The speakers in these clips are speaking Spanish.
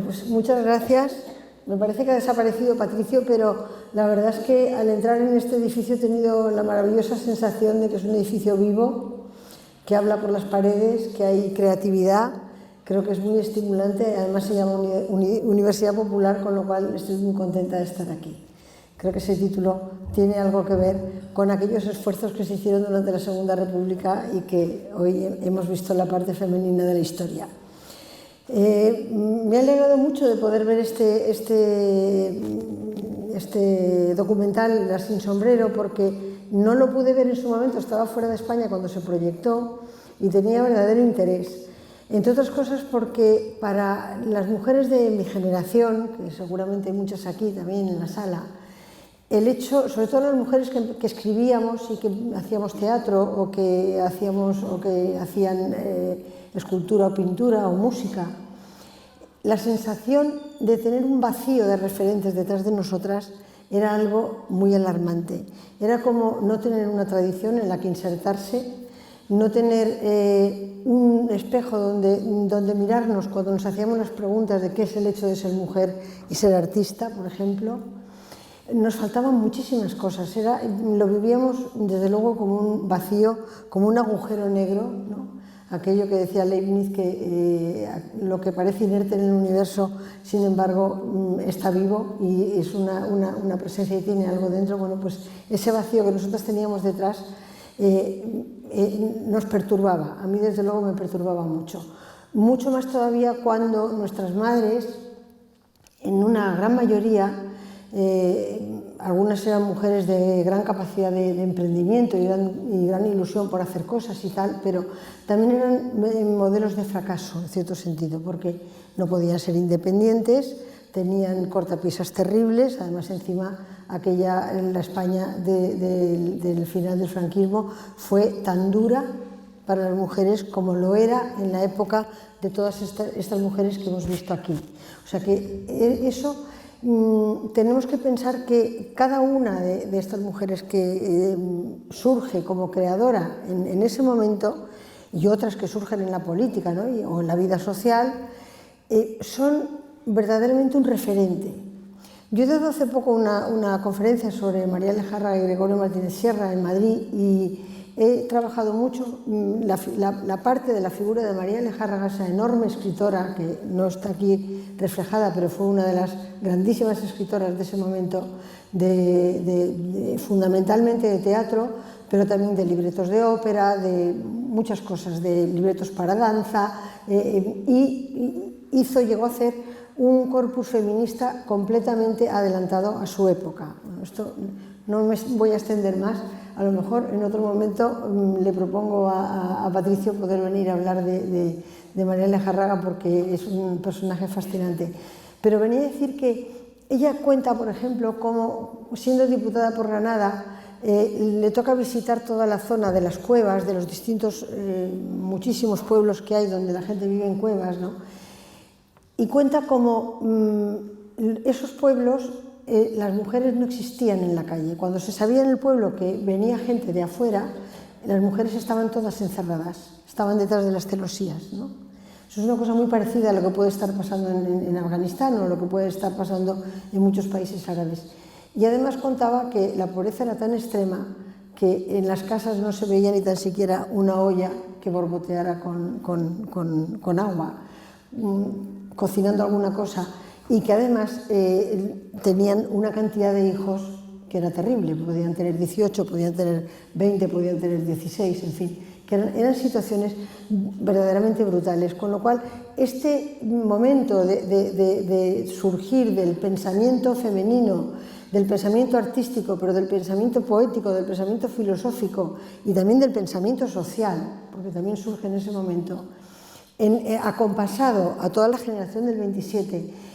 pues muchas gracias. Me parece que ha desaparecido Patricio, pero la verdad es que al entrar en este edificio he tenido la maravillosa sensación de que es un edificio vivo, que habla por las paredes, que hay creatividad. Creo que es muy estimulante, además se llama Universidad Popular, con lo cual estoy muy contenta de estar aquí. Creo que ese título tiene algo que ver con aquellos esfuerzos que se hicieron durante la Segunda República y que hoy hemos visto la parte femenina de la historia. Me ha alegrado mucho de poder ver este documental, La sin sombrero, porque no lo pude ver en su momento, estaba fuera de España cuando se proyectó y tenía verdadero interés. Entre otras cosas porque para las mujeres de mi generación, que seguramente hay muchas aquí también en la sala, el hecho, sobre todo las mujeres que escribíamos y que hacíamos teatro o que hacían escultura o pintura o música, la sensación de tener un vacío de referentes detrás de nosotras era algo muy alarmante. Era como no tener una tradición en la que insertarse, no tener un espejo donde mirarnos cuando nos hacíamos las preguntas de qué es el hecho de ser mujer y ser artista, por ejemplo. Nos faltaban muchísimas cosas, lo vivíamos desde luego como un vacío, como un agujero negro, ¿no? Aquello que decía Leibniz, que lo que parece inerte en el universo, sin embargo, está vivo y es una presencia y tiene algo dentro. Bueno, pues ese vacío que nosotros teníamos detrás nos perturbaba, a mí desde luego me perturbaba mucho. Mucho más todavía cuando nuestras madres, en una gran mayoría, algunas eran mujeres de gran capacidad de emprendimiento y gran ilusión por hacer cosas y tal, pero también eran modelos de fracaso, en cierto sentido, porque no podían ser independientes, tenían cortapisas terribles, además encima la España del final del franquismo fue tan dura para las mujeres como lo era en la época de todas estas mujeres que hemos visto aquí. O sea que eso... tenemos que pensar que cada una de estas mujeres que surge como creadora en ese momento y otras que surgen en la política, ¿no? O en la vida social, son verdaderamente un referente. Yo he dado hace poco una conferencia sobre María Lejárraga y Gregorio Martínez Sierra en Madrid y he trabajado mucho la parte de la figura de María Lejárraga, esa enorme escritora que no está aquí reflejada, pero fue una de las grandísimas escritoras de ese momento, fundamentalmente de teatro, pero también de libretos de ópera, de muchas cosas, de libretos para danza, y llegó a hacer un corpus feminista completamente adelantado a su época. Bueno, esto no me voy a extender más. A lo mejor en otro momento le propongo a Patricio poder venir a hablar de María Lejárraga porque es un personaje fascinante. Pero venía a decir que ella cuenta, por ejemplo, cómo siendo diputada por Granada le toca visitar toda la zona de las cuevas, de los distintos, muchísimos pueblos que hay donde la gente vive en cuevas, ¿no? Y cuenta cómo esos pueblos... las mujeres no existían en la calle. Cuando se sabía en el pueblo que venía gente de afuera, las mujeres estaban todas encerradas, estaban detrás de las celosías, ¿no? Eso es una cosa muy parecida a lo que puede estar pasando en Afganistán o lo que puede estar pasando en muchos países árabes. Y además contaba que la pobreza era tan extrema que en las casas no se veía ni tan siquiera una olla que borboteara con agua, cocinando alguna cosa, y que además tenían una cantidad de hijos que era terrible, podían tener 18, podían tener 20, podían tener 16, en fin, que eran situaciones verdaderamente brutales, con lo cual este momento de surgir del pensamiento femenino, del pensamiento artístico, pero del pensamiento poético, del pensamiento filosófico y también del pensamiento social, porque también surge en ese momento, acompasado a toda la generación del 27,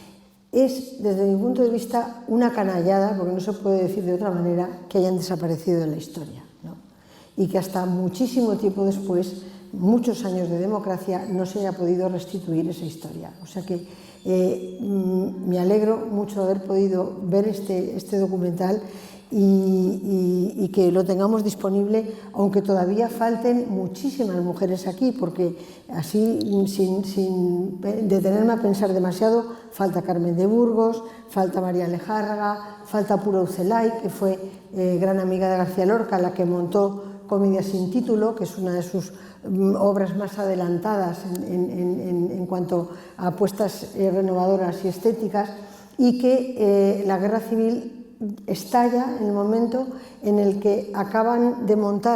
es, desde mi punto de vista, una canallada, porque no se puede decir de otra manera, que hayan desaparecido de la historia, ¿no? Y que hasta muchísimo tiempo después, muchos años de democracia, no se haya podido restituir esa historia. O sea que me alegro mucho de haber podido ver este documental y que lo tengamos disponible, aunque todavía falten muchísimas mujeres aquí, porque así, sin detenerme a pensar demasiado, falta Carmen de Burgos, falta María Lejárraga, falta Pura Ucelay, que fue gran amiga de García Lorca, la que montó Comedia sin título, que es una de sus obras más adelantadas en cuanto a apuestas renovadoras y estéticas, y que la guerra civil estalla en el momento en el que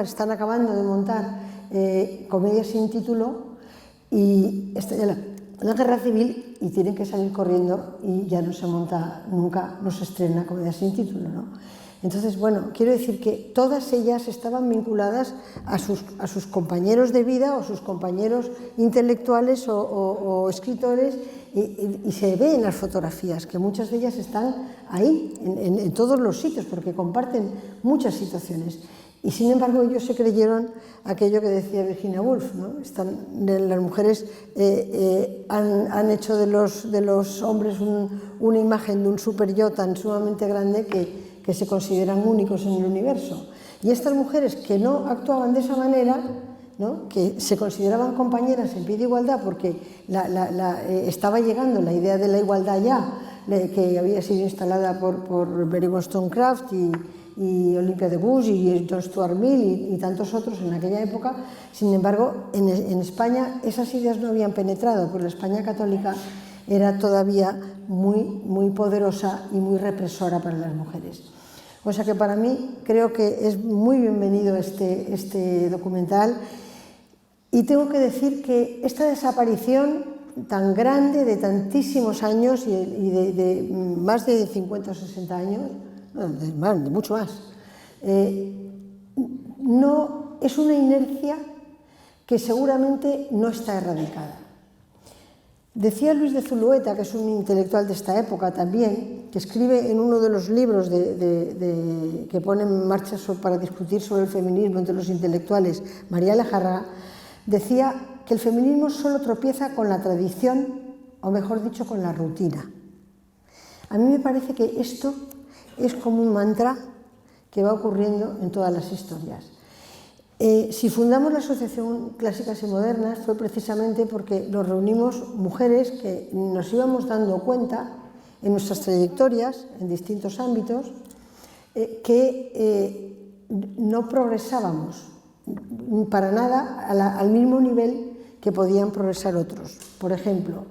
están acabando de montar Comedia sin título, y estalla la guerra civil y tienen que salir corriendo y ya no se monta nunca, no se estrena Comedia sin título, ¿no? Entonces, bueno, quiero decir que todas ellas estaban vinculadas a sus compañeros de vida o sus compañeros intelectuales o escritores, y se ve en las fotografías que muchas de ellas están ahí, en todos los sitios, porque comparten muchas situaciones. Y sin embargo ellos se creyeron aquello que decía Virginia Woolf, ¿no? Las mujeres han hecho de los hombres una imagen de un super yo tan sumamente grande que se consideran únicos en el universo. Y estas mujeres que no actuaban de esa manera, ¿no? Que se consideraban compañeras en pie de igualdad, porque estaba llegando la idea de la igualdad ya, que había sido instalada por Mary Wollstonecraft y Olympia de Gouges y John Stuart Mill y tantos otros en aquella época. Sin embargo, en España esas ideas no habían penetrado, porque la España católica era todavía muy poderosa y muy represora para las mujeres. O sea que para mí creo que es muy bienvenido este documental, y tengo que decir que esta desaparición tan grande de tantísimos años y de más de 50 o 60 años, de mucho más, no, es una inercia que seguramente no está erradicada. Decía Luis de Zulueta, que es un intelectual de esta época también, que escribe en uno de los libros que pone en marcha para discutir sobre el feminismo entre los intelectuales, María Lejárraga, decía que el feminismo solo tropieza con la tradición, o mejor dicho, con la rutina. A mí me parece que esto es como un mantra que va ocurriendo en todas las historias. Si fundamos la Asociación Clásicas y Modernas fue precisamente porque nos reunimos mujeres que nos íbamos dando cuenta en nuestras trayectorias, en distintos ámbitos, que no progresábamos para nada al mismo nivel que podían progresar otros. Por ejemplo,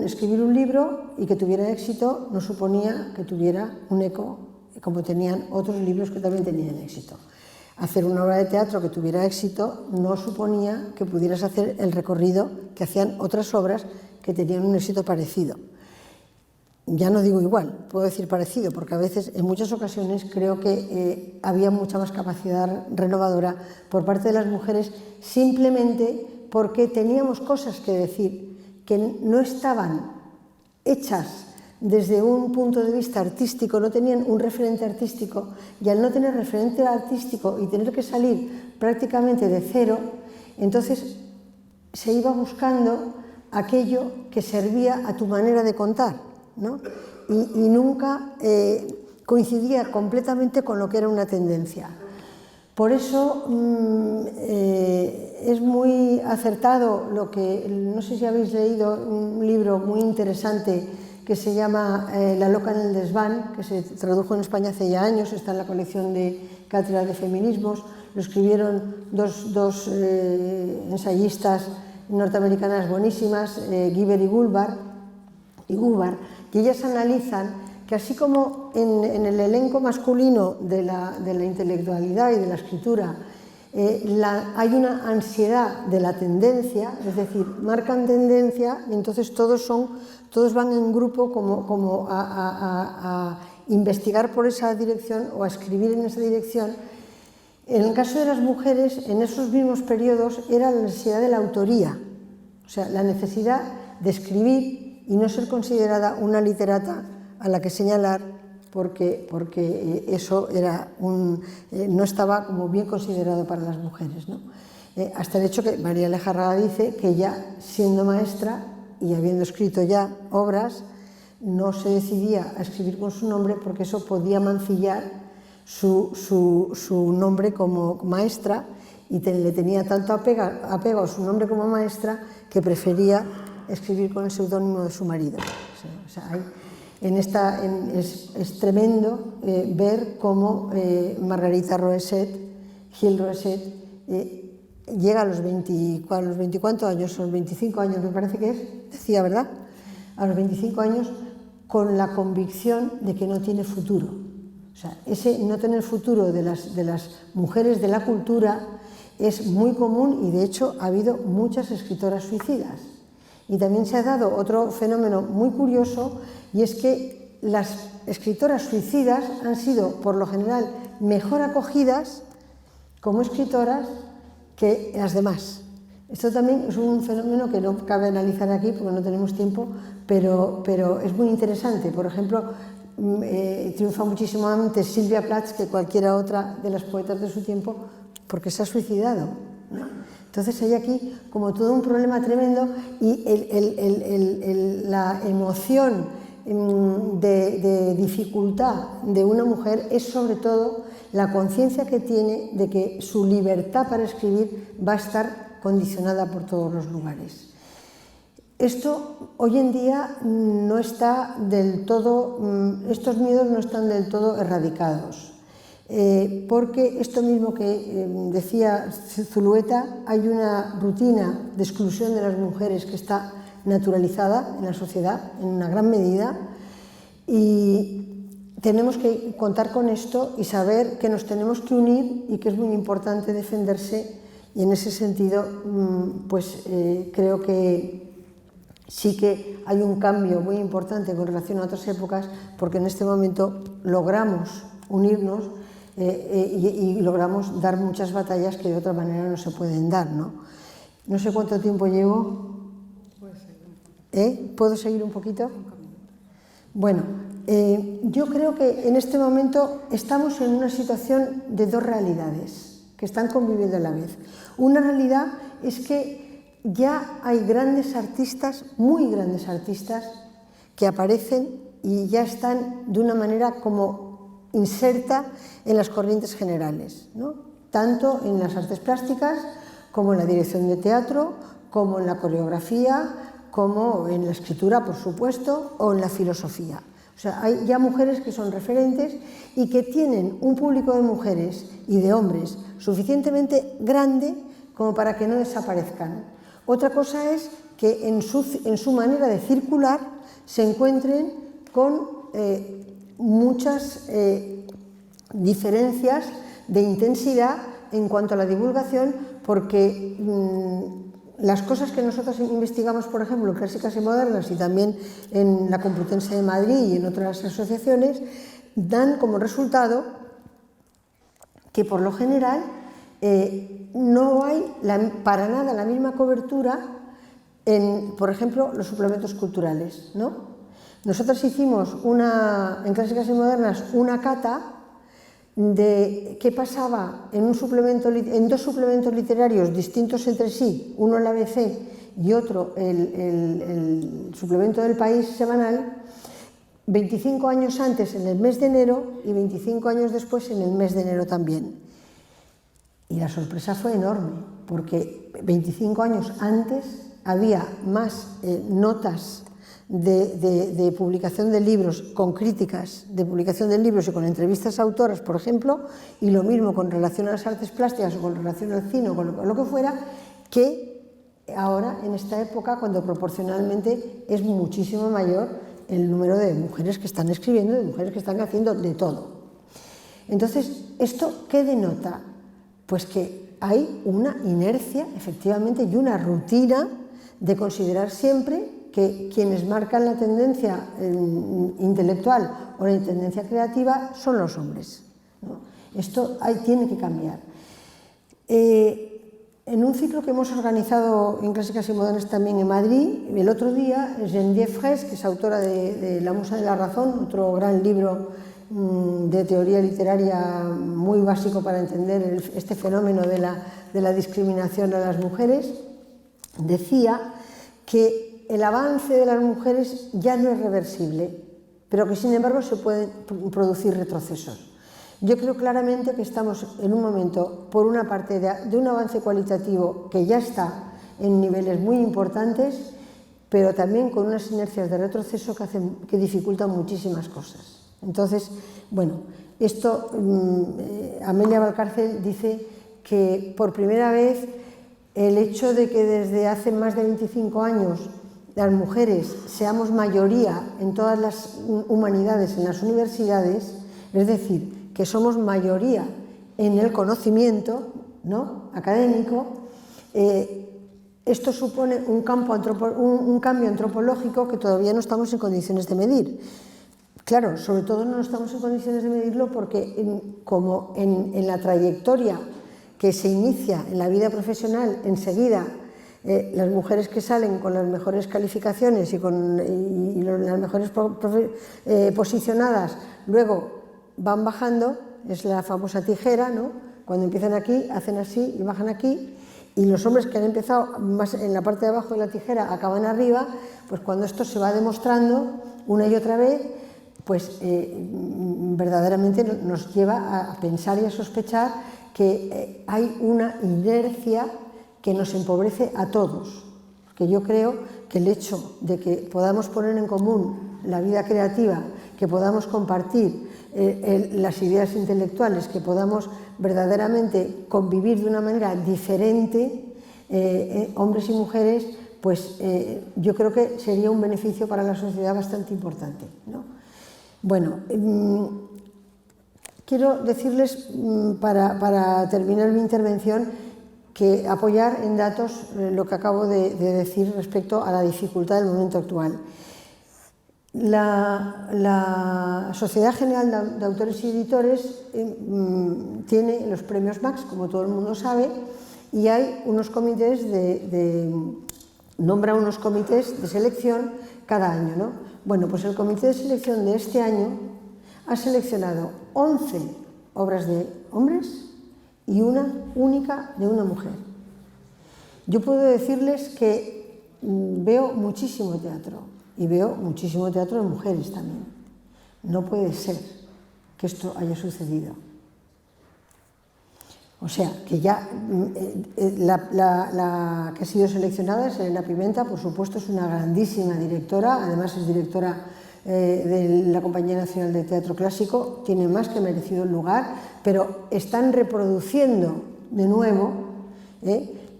escribir un libro y que tuviera éxito no suponía que tuviera un eco como tenían otros libros que también tenían éxito. Hacer una obra de teatro que tuviera éxito no suponía que pudieras hacer el recorrido que hacían otras obras que tenían un éxito parecido. Ya no digo igual, puedo decir parecido, porque a veces, en muchas ocasiones, creo que había mucha más capacidad renovadora por parte de las mujeres, simplemente porque teníamos cosas que decir que no estaban hechas desde un punto de vista artístico, no tenían un referente artístico, y al no tener referente artístico y tener que salir prácticamente de cero, entonces se iba buscando aquello que servía a tu manera de contar, ¿no? Y nunca coincidía completamente con lo que era una tendencia. Por eso es muy acertado lo que, no sé si habéis leído un libro muy interesante que se llama La loca en el desván, que se tradujo en España hace ya años, está en la colección de Cátedra de Feminismos, lo escribieron dos ensayistas norteamericanas buenísimas, Giver y Gubar, y ellas analizan que así como en el elenco masculino de la intelectualidad y de la escritura hay una ansiedad de la tendencia, es decir, marcan tendencia y entonces todos van en grupo como a investigar por esa dirección o a escribir en esa dirección. En el caso de las mujeres, en esos mismos periodos, era la necesidad de la autoría, o sea, la necesidad de escribir y no ser considerada una literata a la que señalar, porque eso era no estaba como bien considerado para las mujeres, ¿no? Hasta el hecho que María Lejárraga dice que ella, siendo maestra y habiendo escrito ya obras, no se decidía a escribir con su nombre porque eso podía mancillar su nombre como maestra y le tenía tanto apego a su nombre como maestra que prefería escribir con el seudónimo de su marido. O sea, es tremendo ver cómo Margarita Roeset, Gil Roeset, llega a los 24 años, o los 25 años me parece que es, decía, ¿verdad? A los 25 años con la convicción de que no tiene futuro. O sea, ese no tener futuro de las mujeres de la cultura es muy común y de hecho ha habido muchas escritoras suicidas. Y también se ha dado otro fenómeno muy curioso y es que las escritoras suicidas han sido por lo general mejor acogidas como escritoras que las demás. Esto también es un fenómeno que no cabe analizar aquí porque no tenemos tiempo, pero es muy interesante. Por ejemplo, triunfa muchísimo antes Silvia Plath que cualquiera otra de las poetas de su tiempo porque se ha suicidado, ¿no? Entonces hay aquí como todo un problema tremendo y la emoción de dificultad de una mujer es sobre todo la conciencia que tiene de que su libertad para escribir va a estar condicionada por todos los lugares. Esto hoy en día no está del todo, estos miedos no están del todo erradicados, porque esto mismo que decía Zulueta, hay una rutina de exclusión de las mujeres que está naturalizada en la sociedad en una gran medida y tenemos que contar con esto y saber que nos tenemos que unir y que es muy importante defenderse y en ese sentido pues creo que sí que hay un cambio muy importante con relación a otras épocas porque en este momento logramos unirnos y logramos dar muchas batallas que de otra manera no se pueden dar, ¿no? No sé cuánto tiempo llevo. ¿Puedo seguir un poquito? Bueno, yo creo que en este momento estamos en una situación de dos realidades que están conviviendo a la vez. Una realidad es que ya hay grandes artistas, muy grandes artistas, que aparecen y ya están de una manera como inserta en las corrientes generales, ¿no? Tanto en las artes plásticas como en la dirección de teatro, como en la coreografía, como en la escritura, por supuesto, o en la filosofía. O sea, hay ya mujeres que son referentes y que tienen un público de mujeres y de hombres suficientemente grande como para que no desaparezcan. Otra cosa es que en su manera de circular se encuentren con muchas diferencias de intensidad en cuanto a la divulgación, porque las cosas que nosotros investigamos, por ejemplo, en Clásicas y Modernas y también en la Complutense de Madrid y en otras asociaciones, dan como resultado que por lo general no hay para nada la misma cobertura en, por ejemplo, los suplementos culturales, ¿no? Nosotros hicimos en Clásicas y Modernas una cata de qué pasaba en dos suplementos literarios distintos entre sí, uno el ABC y otro el suplemento del País semanal, 25 años antes en el mes de enero y 25 años después en el mes de enero también. Y la sorpresa fue enorme, porque 25 años antes había más notas de publicación de libros, con críticas de publicación de libros y con entrevistas a autoras, por ejemplo, y lo mismo con relación a las artes plásticas o con relación al cine o con lo que fuera, que ahora en esta época, cuando proporcionalmente es muchísimo mayor el número de mujeres que están escribiendo, de mujeres que están haciendo de todo. Entonces, ¿esto qué denota? Pues que hay una inercia, efectivamente, y una rutina de considerar siempre que quienes marcan la tendencia intelectual o la tendencia creativa son los hombres, ¿no? Esto tiene que cambiar. En un ciclo que hemos organizado en Clásicas y Modernas también en Madrid, el otro día, Geneviève Fraisse, que es autora de La Musa de la Razón, otro gran libro de teoría literaria muy básico para entender este fenómeno de la discriminación a las mujeres, decía que el avance de las mujeres ya no es reversible, pero que sin embargo se pueden producir retrocesos. Yo creo claramente que estamos en un momento, por una parte, de un avance cualitativo que ya está en niveles muy importantes, pero también con unas inercias de retroceso que dificultan muchísimas cosas. Entonces, bueno, esto, Amelia Valcárcel dice que por primera vez el hecho de que desde hace más de 25 años las mujeres seamos mayoría en todas las humanidades, en las universidades, es decir, que somos mayoría en el conocimiento, ¿no?, académico, esto supone un cambio antropológico que todavía no estamos en condiciones de medir. Claro, sobre todo no estamos en condiciones de medirlo porque como en la trayectoria que se inicia en la vida profesional, enseguida las mujeres que salen con las mejores calificaciones y las mejores posicionadas, luego van bajando, es la famosa tijera, ¿no? Cuando empiezan aquí, hacen así y bajan aquí, y los hombres que han empezado más en la parte de abajo de la tijera acaban arriba, pues cuando esto se va demostrando una y otra vez, pues verdaderamente nos lleva a pensar y a sospechar que hay una inercia que nos empobrece a todos. Porque yo creo que el hecho de que podamos poner en común la vida creativa, que podamos compartir las ideas intelectuales, que podamos verdaderamente convivir de una manera diferente, hombres y mujeres, pues yo creo que sería un beneficio para la sociedad bastante importante, ¿no? Bueno, quiero decirles, para terminar mi intervención, que apoyar en datos lo que acabo de decir respecto a la dificultad del momento actual. La Sociedad General de Autores y Editores tiene los premios Max, como todo el mundo sabe, y hay unos comités nombra unos comités de selección cada año, ¿no? Bueno, pues el comité de selección de este año ha seleccionado 11 obras de hombres y una única de una mujer. Yo puedo decirles que veo muchísimo teatro y veo muchísimo teatro de mujeres también. No puede ser que esto haya sucedido. O sea, que ya la que ha sido seleccionada es Elena Pimenta, por supuesto es una grandísima directora, además es directora de la Compañía Nacional de Teatro Clásico, tiene más que merecido el lugar, pero están reproduciendo de nuevo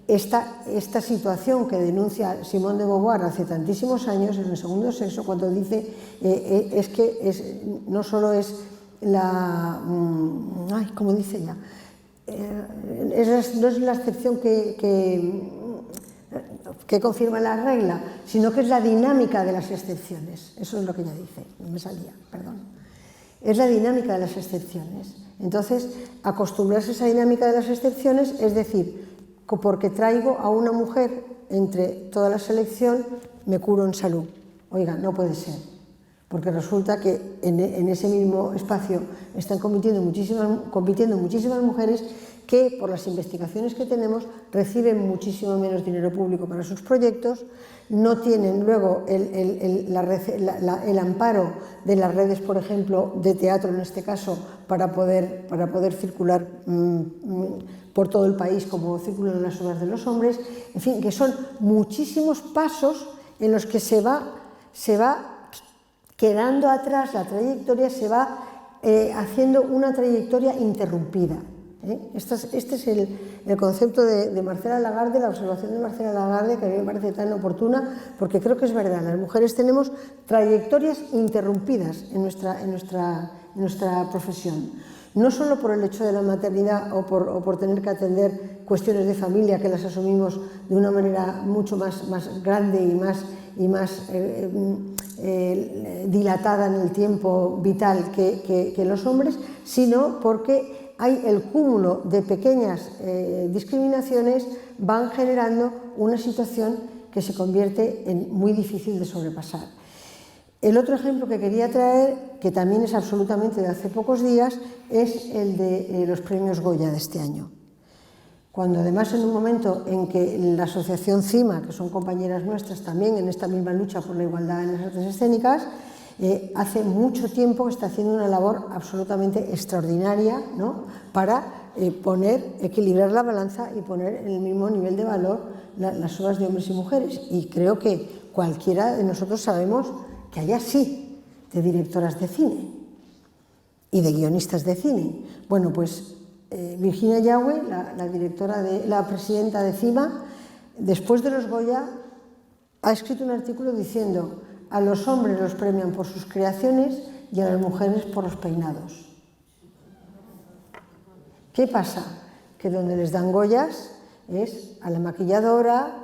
esta situación que denuncia Simone de Beauvoir hace tantísimos años en El segundo sexo, cuando dice es que no solo es la... ¿cómo dice ella? No es la excepción que confirma la regla, sino que es la dinámica de las excepciones. Eso es lo que ella dice, no me salía, perdón. Es la dinámica de las excepciones. Entonces, acostumbrarse a esa dinámica de las excepciones, es decir, porque traigo a una mujer entre toda la selección, me curo en salud. Oiga, no puede ser, porque resulta que en ese mismo espacio están compitiendo muchísimas mujeres que, por las investigaciones que tenemos, reciben muchísimo menos dinero público para sus proyectos, no tienen luego el amparo de las redes, por ejemplo, de teatro en este caso, para poder circular por todo el país como circulan las obras de los hombres. En fin, que son muchísimos pasos en los que se va quedando atrás la trayectoria, se va haciendo una trayectoria interrumpida. Este es el concepto de Marcela Lagarde, la observación de Marcela Lagarde, que a mí me parece tan oportuna, porque creo que es verdad, las mujeres tenemos trayectorias interrumpidas en nuestra profesión. No solo por el hecho de la maternidad o por tener que atender cuestiones de familia que las asumimos de una manera mucho más grande y más dilatada en el tiempo vital que los hombres, sino porque hay el cúmulo de pequeñas discriminaciones van generando una situación que se convierte en muy difícil de sobrepasar. El otro ejemplo que quería traer, que también es absolutamente de hace pocos días, es el de los premios Goya de este año. Cuando además en un momento en que la asociación CIMA, que son compañeras nuestras también en esta misma lucha por la igualdad en las artes escénicas, hace mucho tiempo que está haciendo una labor absolutamente extraordinaria, ¿no?, para equilibrar la balanza y poner en el mismo nivel de valor las obras de hombres y mujeres. Y creo que cualquiera de nosotros sabemos que hay así de directoras de cine y de guionistas de cine. Bueno, pues Virginia Yagüe, la presidenta de CIMA, después de los Goya, ha escrito un artículo diciendo: a los hombres los premian por sus creaciones y a las mujeres por los peinados. ¿Qué pasa? Que donde les dan Goyas es a la maquilladora,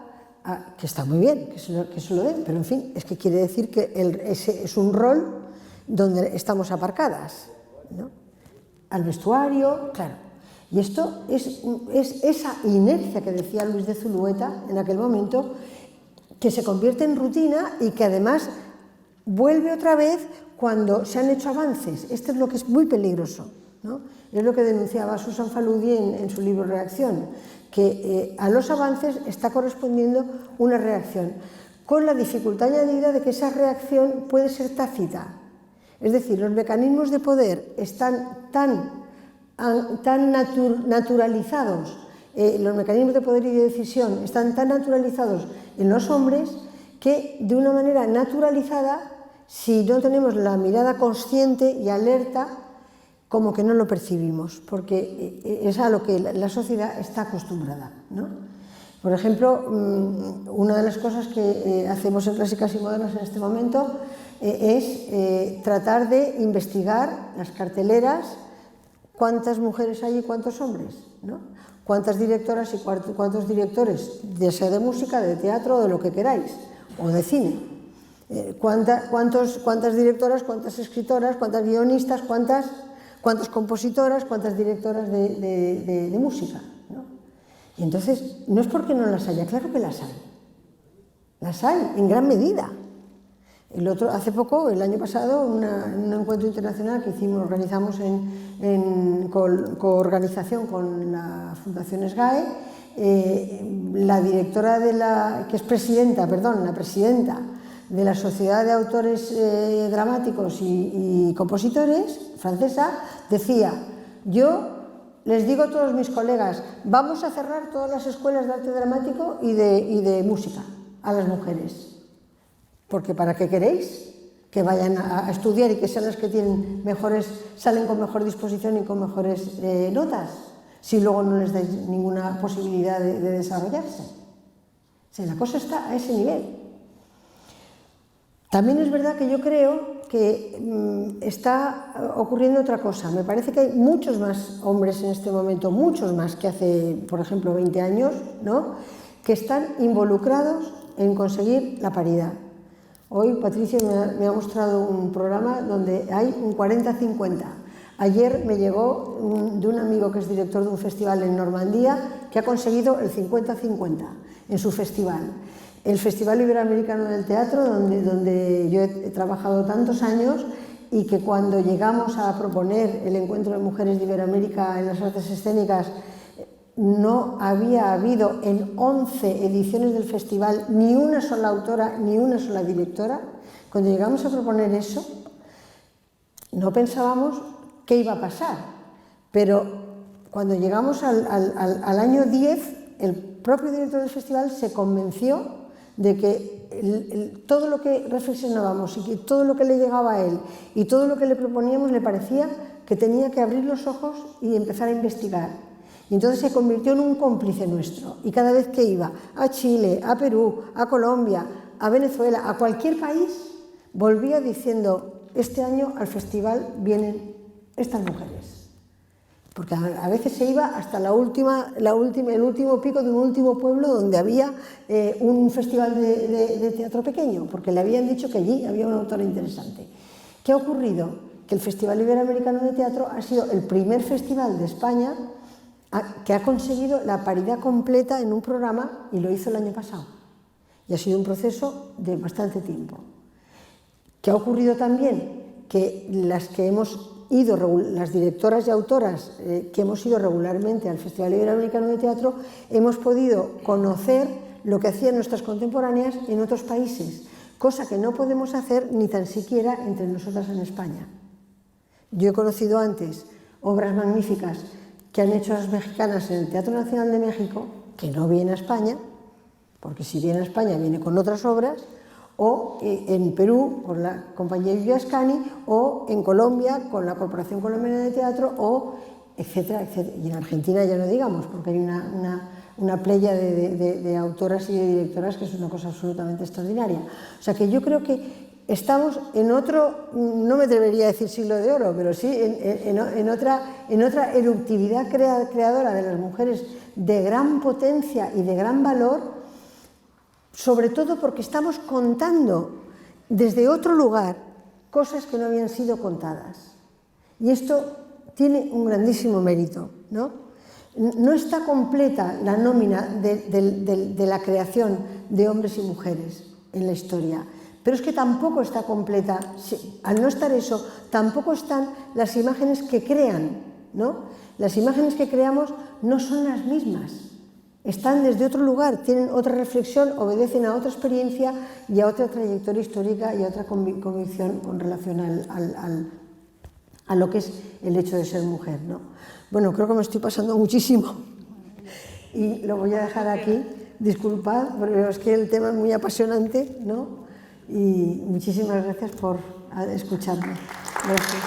que está muy bien, que se lo den, pero en fin, es que quiere decir que ese es un rol donde estamos aparcadas, ¿no? Al vestuario, claro. Y esto es esa inercia que decía Luis de Zulueta en aquel momento, que se convierte en rutina y que además vuelve otra vez cuando se han hecho avances. Esto es lo que es muy peligroso, ¿no? Es lo que denunciaba Susan Faludi en su libro Reacción, que a los avances está correspondiendo una reacción, con la dificultad añadida de que esa reacción puede ser tácita. Es decir, los mecanismos de poder están tan naturalizados, los mecanismos de poder y de decisión están tan naturalizados en los hombres que, de una manera naturalizada, si no tenemos la mirada consciente y alerta, como que no lo percibimos, porque es a lo que la sociedad está acostumbrada, ¿no? Por ejemplo, una de las cosas que hacemos en Clásicas y Modernas en este momento es tratar de investigar las carteleras, cuántas mujeres hay y cuántos hombres, ¿no? Cuántas directoras y cuántos directores, ya sea de música, de teatro, o de lo que queráis, o de cine. Cuántas directoras, cuántas escritoras, cuántas guionistas, cuántas compositoras, cuántas directoras de música, ¿no? Y entonces, no es porque no las haya, claro que las hay en gran medida. Hace poco, el año pasado, un encuentro internacional que organizamos en coorganización con la Fundación SGAE, la directora que es presidenta de la Sociedad de Autores Dramáticos y Compositores, francesa, decía: yo les digo a todos mis colegas, vamos a cerrar todas las escuelas de arte dramático y de música a las mujeres. Porque ¿para qué queréis? Que vayan a estudiar y que sean las que salen con mejor disposición y con mejores notas, si luego no les dais ninguna posibilidad de desarrollarse. O sea, la cosa está a ese nivel. También es verdad que yo creo que está ocurriendo otra cosa. Me parece que hay muchos más hombres en este momento, muchos más que hace, por ejemplo, 20 años, ¿no?, que están involucrados en conseguir la paridad. Hoy Patricia me ha mostrado un programa donde hay un 40-50. Ayer me llegó de un amigo que es director de un festival en Normandía que ha conseguido el 50-50 en su festival. El Festival Iberoamericano del Teatro, donde yo he trabajado tantos años, y que cuando llegamos a proponer el encuentro de mujeres de Iberoamérica en las artes escénicas, no había habido en 11 ediciones del festival ni una sola autora ni una sola directora. Cuando llegamos a proponer eso, no pensábamos qué iba a pasar, pero cuando llegamos al año 10, el propio director del festival se convenció de que todo lo que reflexionábamos y que todo lo que le llegaba a él y todo lo que le proponíamos le parecía que tenía que abrir los ojos y empezar a investigar. Y entonces se convirtió en un cómplice nuestro. Y cada vez que iba a Chile, a Perú, a Colombia, a Venezuela, a cualquier país, volvía diciendo: este año al festival vienen estas mujeres. Porque a veces se iba hasta el último pico de un último pueblo donde había un festival de teatro pequeño, porque le habían dicho que allí había una autora interesante. ¿Qué ha ocurrido? Que el Festival Iberoamericano de Teatro ha sido el primer festival de España que ha conseguido la paridad completa en un programa, y lo hizo el año pasado. Y ha sido un proceso de bastante tiempo. ¿Qué ha ocurrido también? Que las directoras y autoras que hemos ido regularmente al Festival Iberoamericano de Teatro, hemos podido conocer lo que hacían nuestras contemporáneas en otros países, cosa que no podemos hacer ni tan siquiera entre nosotras en España. Yo he conocido antes obras magníficas que han hecho las mexicanas en el Teatro Nacional de México, que no viene a España, porque si viene a España viene con otras obras, o en Perú con la compañía Villascani, o en Colombia con la Corporación Colombiana de Teatro, o etcétera, etcétera. Y en Argentina ya no digamos, porque hay una playa de autoras y de directoras que es una cosa absolutamente extraordinaria. O sea que yo creo que estamos en otro, no me atrevería a decir siglo de oro, pero sí en otra eruptividad creadora de las mujeres de gran potencia y de gran valor, sobre todo porque estamos contando desde otro lugar cosas que no habían sido contadas. Y esto tiene un grandísimo mérito, ¿no? No está completa la nómina de la creación de hombres y mujeres en la historia, pero es que tampoco está completa, al no estar eso, tampoco están las imágenes que crean, ¿no? Las imágenes que creamos no son las mismas, están desde otro lugar, tienen otra reflexión, obedecen a otra experiencia y a otra trayectoria histórica y a otra convicción con relación a lo que es el hecho de ser mujer, ¿no? Bueno, creo que me estoy pasando muchísimo y lo voy a dejar aquí, disculpad, porque es que el tema es muy apasionante, ¿no? Y muchísimas gracias por escucharme. Gracias.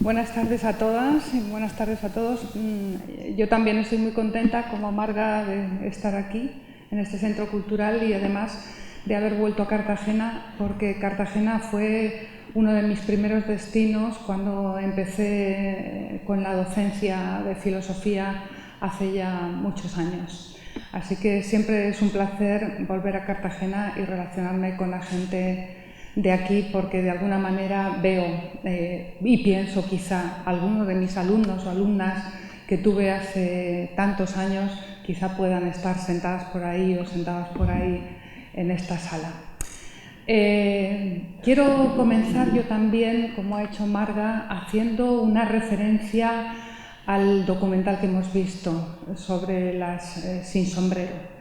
Buenas tardes a todas y buenas tardes a todos. Yo también estoy muy contenta, como Marga, de estar aquí, en este centro cultural y además de haber vuelto a Cartagena, porque Cartagena fue uno de mis primeros destinos cuando empecé con la docencia de filosofía hace ya muchos años. Así que siempre es un placer volver a Cartagena y relacionarme con la gente de aquí, porque de alguna manera veo y pienso quizá algunos de mis alumnos o alumnas que tuve hace tantos años quizá puedan estar sentadas por ahí o sentados por ahí en esta sala. Quiero comenzar yo también, como ha hecho Marga, haciendo una referencia al documental que hemos visto sobre las sin sombrero.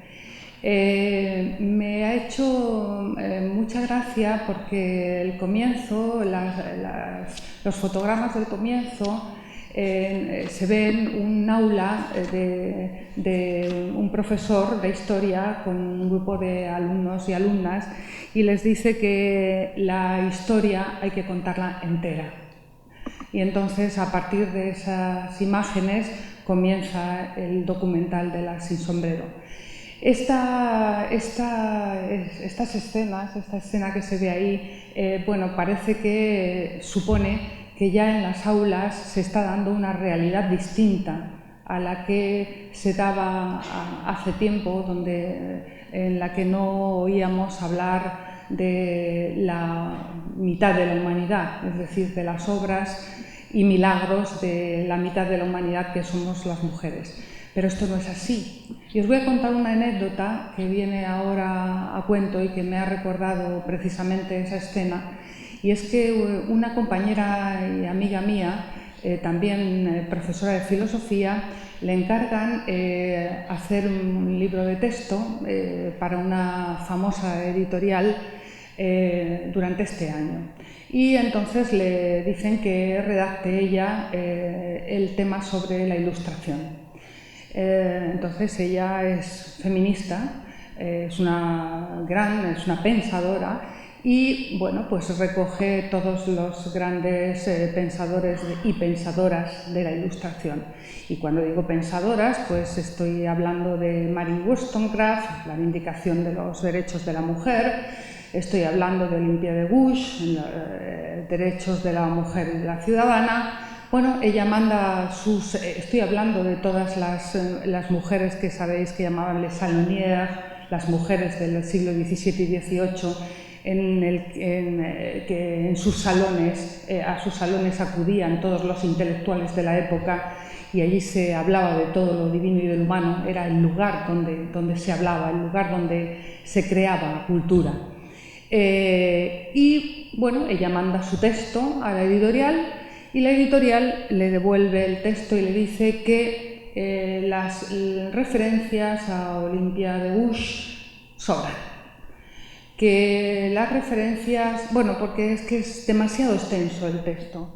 Me ha hecho mucha gracia porque el comienzo, los fotogramas del comienzo se ven un aula de un profesor de historia con un grupo de alumnos y alumnas y les dice que la historia hay que contarla entera. Y entonces, a partir de esas imágenes, comienza el documental de las sin sombrero. Estas escenas, esta escena que se ve ahí, bueno, parece que supone que ya en las aulas se está dando una realidad distinta a la que se daba hace tiempo, en la que no oíamos hablar de la mitad de la humanidad, es decir, de las obras y milagros de la mitad de la humanidad que somos las mujeres. Pero esto no es así. Y os voy a contar una anécdota que viene ahora a cuento y que me ha recordado precisamente esa escena, y es que una compañera y amiga mía, también profesora de filosofía, le encargan hacer un libro de texto para una famosa editorial durante este año. Y entonces le dicen que redacte ella el tema sobre la Ilustración. Entonces ella es feminista, es una pensadora y bueno, pues recoge todos los grandes pensadores y pensadoras de la Ilustración. Y cuando digo pensadoras, pues estoy hablando de Mary Wollstonecraft, la Vindicación de los Derechos de la Mujer, estoy hablando de Olympia de Gouges, Derechos de la Mujer y de la Ciudadana. Bueno, ella manda estoy hablando de todas las mujeres que sabéis que llamaban les salonières, las mujeres del siglo XVII y XVIII, que en sus salones, a sus salones acudían todos los intelectuales de la época y allí se hablaba de todo lo divino y del humano, era el lugar donde se hablaba, el lugar donde se creaba cultura. Y bueno, ella manda su texto a la editorial y la editorial le devuelve el texto y le dice que las referencias a Olimpia de Gouges sobran. Que las referencias, bueno, porque es que es demasiado extenso el texto.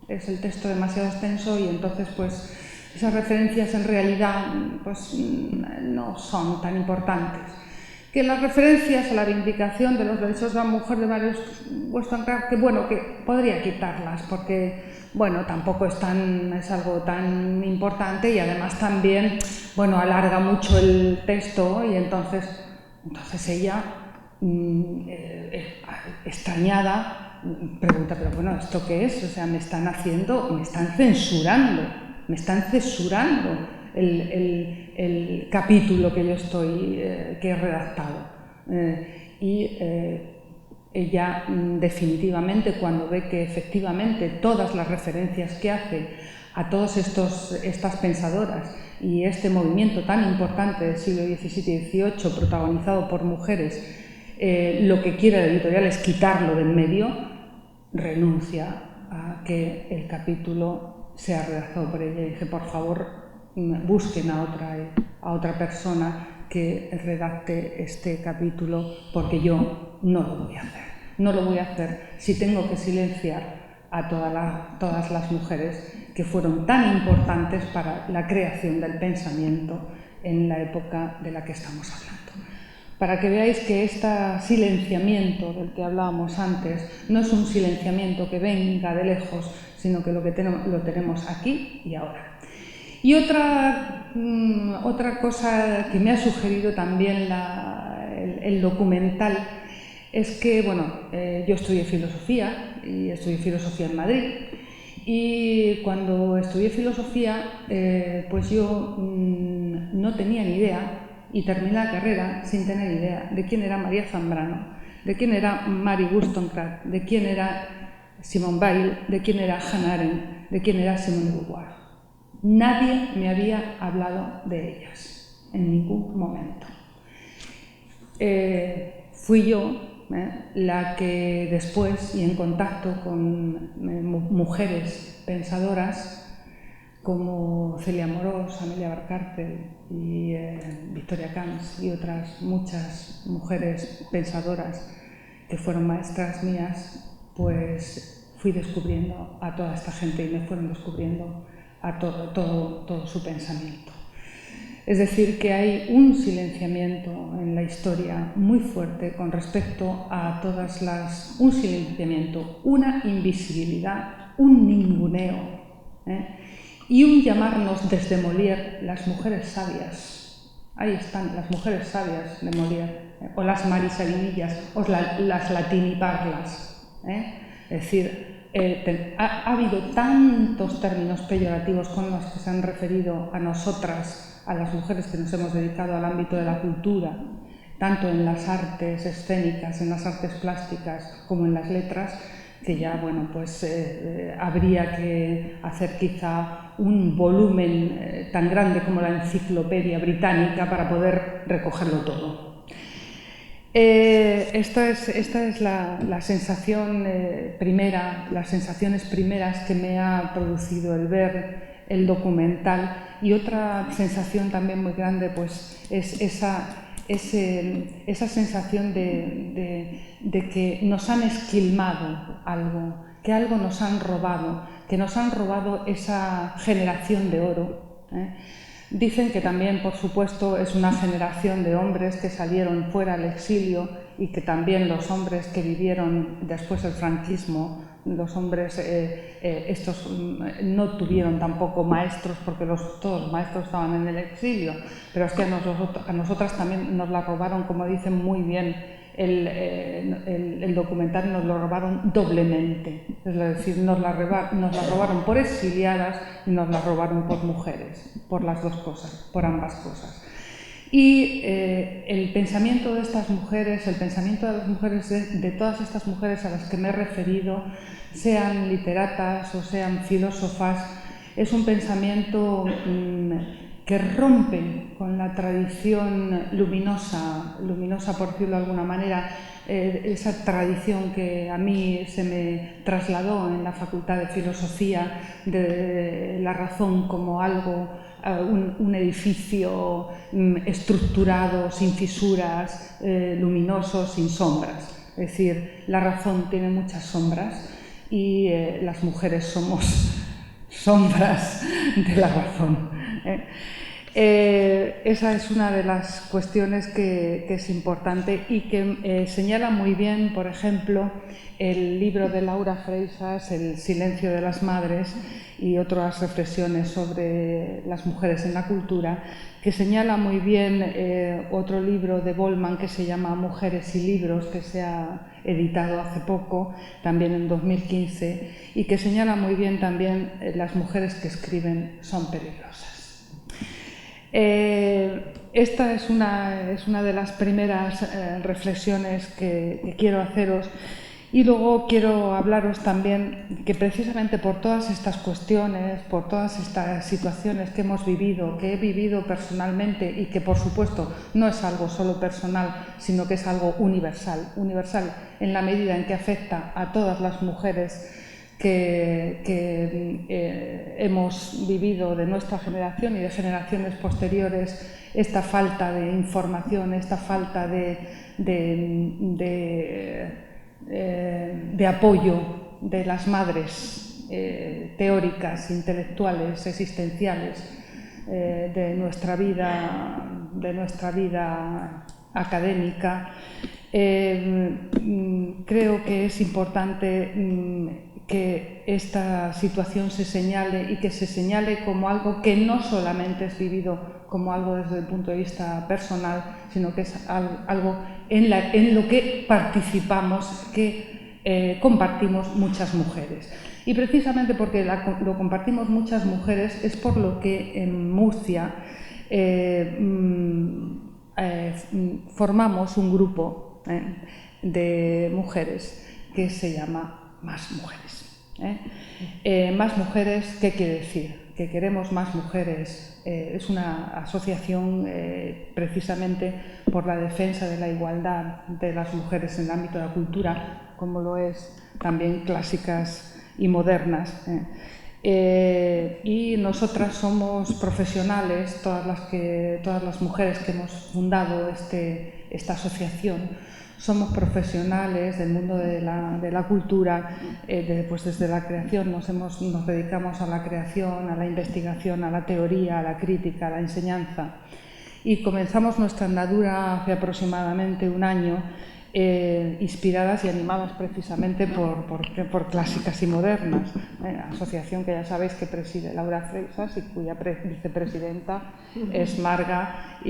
Es el texto demasiado extenso y entonces pues esas referencias en realidad pues no son tan importantes. Que las referencias a la reivindicación de los derechos de la mujer de Marius Wollstonecraft, que bueno, que podría quitarlas porque bueno, tampoco es algo tan importante y además también, bueno, alarga mucho el texto y entonces ella, extrañada, pregunta, pero bueno, ¿esto qué es? O sea, me están censurando el capítulo que yo que he redactado. Ella definitivamente, cuando ve que efectivamente todas las referencias que hace a todas estas pensadoras y este movimiento tan importante del siglo XVII y XVIII protagonizado por mujeres, lo que quiere la editorial es quitarlo del medio, renuncia a que el capítulo sea redactado por ella y dice, por favor, busquen a otra persona que redacte este capítulo porque yo no lo voy a hacer. No lo voy a hacer si tengo que silenciar a todas las mujeres que fueron tan importantes para la creación del pensamiento en la época de la que estamos hablando. Para que veáis que este silenciamiento del que hablábamos antes no es un silenciamiento que venga de lejos, sino que lo tenemos aquí y ahora. Y otra cosa que me ha sugerido también el documental es que, bueno, yo estudié filosofía y estudié filosofía en Madrid. Y cuando estudié filosofía, pues yo no tenía ni idea y terminé la carrera sin tener idea de quién era María Zambrano, de quién era Mary Wollstonecraft, de quién era Simone Weil, de quién era Hannah Arendt, de quién era Simone de Beauvoir. Nadie me había hablado de ellas en ningún momento. Fui yo la que después, y en contacto con mujeres pensadoras como Celia Amorós, Amelia Barcárcel y Victoria Camps y otras muchas mujeres pensadoras que fueron maestras mías, pues fui descubriendo a toda esta gente y me fueron descubriendo a todo su pensamiento. Es decir, que hay un silenciamiento en la historia muy fuerte con respecto a un silenciamiento, una invisibilidad, un ninguneo, y un llamarnos desde Molière las mujeres sabias. Ahí están las mujeres sabias de Molière, o las marisalinillas, o las latiniparlas. Es decir, ha habido tantos términos peyorativos con los que se han referido a nosotras, a las mujeres que nos hemos dedicado al ámbito de la cultura, tanto en las artes escénicas, en las artes plásticas, como en las letras, que ya, bueno, pues habría que hacer quizá un volumen tan grande como la Enciclopedia Británica para poder recogerlo todo. Esta es la sensación primera, las sensaciones primeras que me ha producido el ver el documental, y otra sensación también muy grande pues es esa sensación de que nos han esquilmado algo, que algo nos han robado, que nos han robado esa generación de oro. Dicen que también, por supuesto, es una generación de hombres que salieron fuera al exilio y que también los hombres que vivieron después del franquismo, los hombres estos no tuvieron tampoco maestros porque todos los maestros estaban en el exilio, pero es que a nosotras también nos la robaron, como dicen muy bien el documental, nos lo robaron doblemente, es decir, nos la robaron por exiliadas y nos la robaron por mujeres, por las dos cosas, por ambas cosas. Y el pensamiento de estas mujeres, el pensamiento de las mujeres, de todas estas mujeres a las que me he referido, sean literatas o sean filósofas, es un pensamiento que rompe con la tradición luminosa por decirlo de alguna manera, esa tradición que a mí se me trasladó en la Facultad de Filosofía, de la razón como algo un edificio estructurado, sin fisuras, luminoso, sin sombras. Es decir, la razón tiene muchas sombras y las mujeres somos sombras de la razón. Esa es una de las cuestiones que es importante y que señala muy bien, por ejemplo, el libro de Laura Freixas, El silencio de las madres, y otras reflexiones sobre las mujeres en la cultura, que señala muy bien otro libro de Goldman que se llama Mujeres y libros, que se ha editado hace poco, también en 2015, y que señala muy bien también las mujeres que escriben son peligrosas. Esta es una de las primeras reflexiones que quiero haceros, y luego quiero hablaros también que precisamente por todas estas cuestiones, por todas estas situaciones que hemos vivido, que he vivido personalmente y que por supuesto no es algo solo personal, sino que es algo universal en la medida en que afecta a todas las mujeres que hemos vivido de nuestra generación y de generaciones posteriores, esta falta de información, esta falta de apoyo de las madres teóricas, intelectuales, existenciales, de nuestra vida académica. Creo que es importante que esta situación se señale, y que se señale como algo que no solamente es vivido como algo desde el punto de vista personal, sino que es algo en lo que participamos, que compartimos muchas mujeres. Y precisamente porque lo compartimos muchas mujeres es por lo que en Murcia formamos un grupo de mujeres que se llama Más Mujeres. Más Mujeres, ¿qué quiere decir? Que queremos más mujeres. Es una asociación precisamente por la defensa de la igualdad de las mujeres en el ámbito de la cultura, como lo es también clásicas y modernas. Y nosotras somos profesionales, todas las mujeres que hemos fundado esta asociación. Somos profesionales del mundo de la cultura, pues desde la creación nos dedicamos a la creación, a la investigación, a la teoría, a la crítica, a la enseñanza. Y comenzamos nuestra andadura hace aproximadamente un año, inspiradas y animadas precisamente por clásicas y modernas. Asociación que ya sabéis que preside Laura Freixas y cuya vicepresidenta es Marga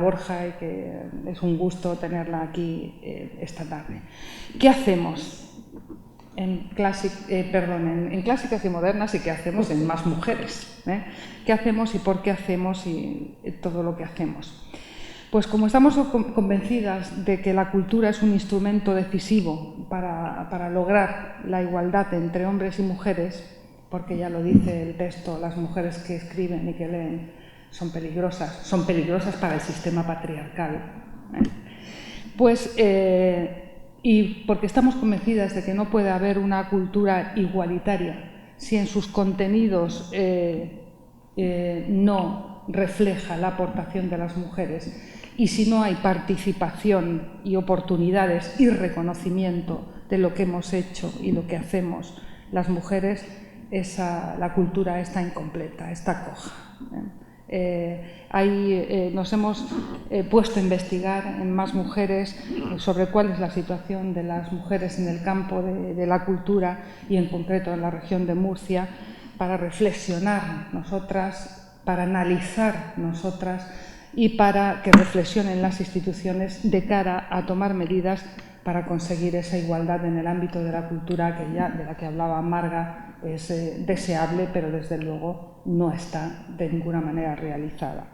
Borja, y que es un gusto tenerla aquí esta tarde. ¿Qué hacemos en clásicas y modernas, y qué hacemos en Más Mujeres? ¿Qué hacemos y por qué hacemos y todo lo que hacemos? Pues como estamos convencidas de que la cultura es un instrumento decisivo para lograr la igualdad entre hombres y mujeres, porque ya lo dice el texto, las mujeres que escriben y que leen son peligrosas para el sistema patriarcal. Pues, y porque estamos convencidas de que no puede haber una cultura igualitaria si en sus contenidos no refleja la aportación de las mujeres, y si no hay participación y oportunidades y reconocimiento de lo que hemos hecho y lo que hacemos las mujeres, la cultura está incompleta, está coja. Nos hemos puesto a investigar en Más Mujeres sobre cuál es la situación de las mujeres en el campo de la cultura, y en concreto en la región de Murcia, para reflexionar nosotras, para analizar nosotras, y para que reflexionen las instituciones de cara a tomar medidas para conseguir esa igualdad en el ámbito de la cultura, que ya de la que hablaba Marga es deseable, pero desde luego no está de ninguna manera realizada.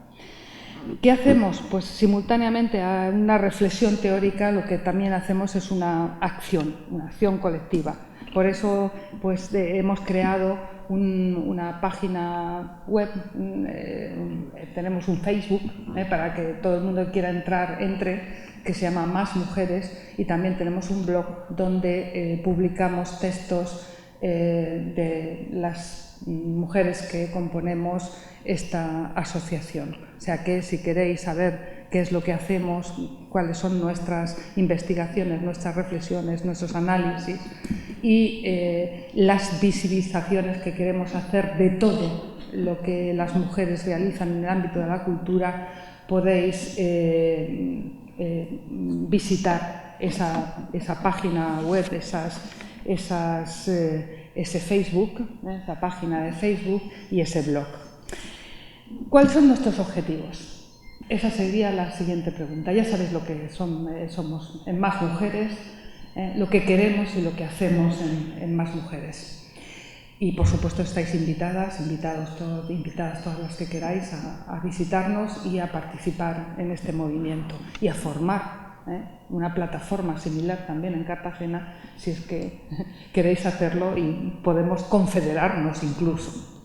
¿Qué hacemos? Pues simultáneamente a una reflexión teórica, lo que también hacemos es una acción colectiva. Por eso pues, hemos creado una página web, tenemos un Facebook para que todo el mundo que quiera entrar, que se llama Más Mujeres, y también tenemos un blog donde publicamos textos de las las mujeres que componemos esta asociación. O sea que si queréis saber qué es lo que hacemos, cuáles son nuestras investigaciones, nuestras reflexiones, nuestros análisis y las visibilizaciones que queremos hacer de todo lo que las mujeres realizan en el ámbito de la cultura, podéis visitar esa página web, ese Facebook, esa página de Facebook y ese blog. ¿Cuáles son nuestros objetivos? Esa sería la siguiente pregunta. Ya sabéis lo que somos en Más Mujeres, lo que queremos y lo que hacemos en Más Mujeres. Y por supuesto estáis invitadas todas las que queráis a visitarnos y a participar en este movimiento y a formar una plataforma similar también en Cartagena, si es que queréis hacerlo y podemos confederarnos incluso.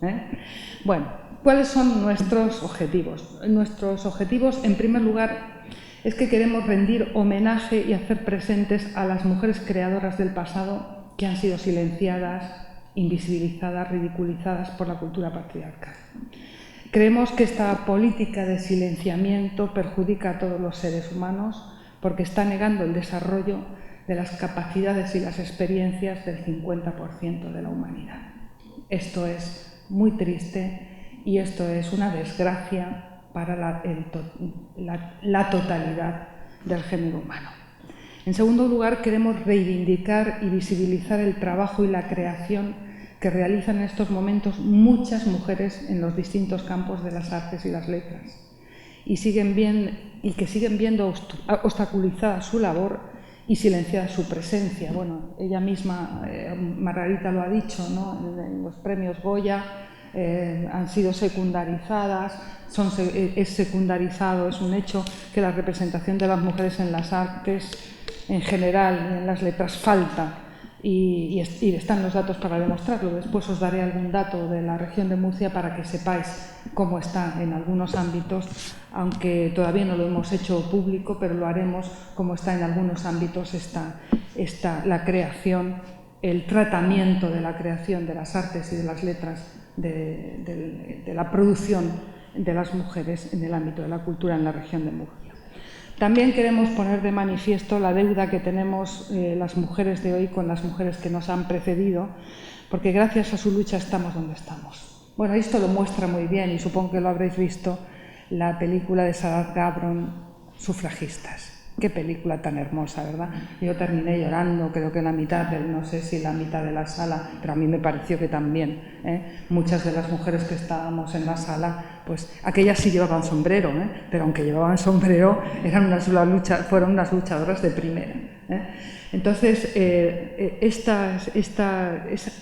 Bueno, ¿cuáles son nuestros objetivos? Nuestros objetivos, en primer lugar, es que queremos rendir homenaje y hacer presentes a las mujeres creadoras del pasado que han sido silenciadas, invisibilizadas, ridiculizadas por la cultura patriarcal. Creemos que esta política de silenciamiento perjudica a todos los seres humanos porque está negando el desarrollo de las capacidades y las experiencias del 50% de la humanidad. Esto es muy triste y esto es una desgracia para la totalidad del género humano. En segundo lugar, queremos reivindicar y visibilizar el trabajo y la creación que realizan en estos momentos muchas mujeres en los distintos campos de las artes y las letras y que siguen viendo obstaculizada su labor y silenciada su presencia. Bueno, ella misma, Margarita lo ha dicho, ¿no? En los premios Goya han sido secundarizadas, es secundarizado, es un hecho que la representación de las mujeres en las artes en general, en las letras, falta y están los datos para demostrarlo. Después os daré algún dato de la región de Murcia para que sepáis cómo está en algunos ámbitos, aunque todavía no lo hemos hecho público, pero lo haremos, cómo está en algunos ámbitos la creación, el tratamiento de la creación de las artes y de las letras, de la producción de las mujeres en el ámbito de la cultura en la región de Murcia. También queremos poner de manifiesto la deuda que tenemos las mujeres de hoy con las mujeres que nos han precedido, porque gracias a su lucha estamos donde estamos. Bueno, esto lo muestra muy bien, y supongo que lo habréis visto, la película de Sarat Gabron, Sufragistas. Qué película tan hermosa, ¿verdad? Yo terminé llorando, creo que la mitad, no sé si la mitad de la sala, pero a mí me pareció que también. Muchas de las mujeres que estábamos en la sala, pues aquellas sí llevaban sombrero, pero aunque llevaban sombrero, fueron unas luchadoras de primera. Entonces,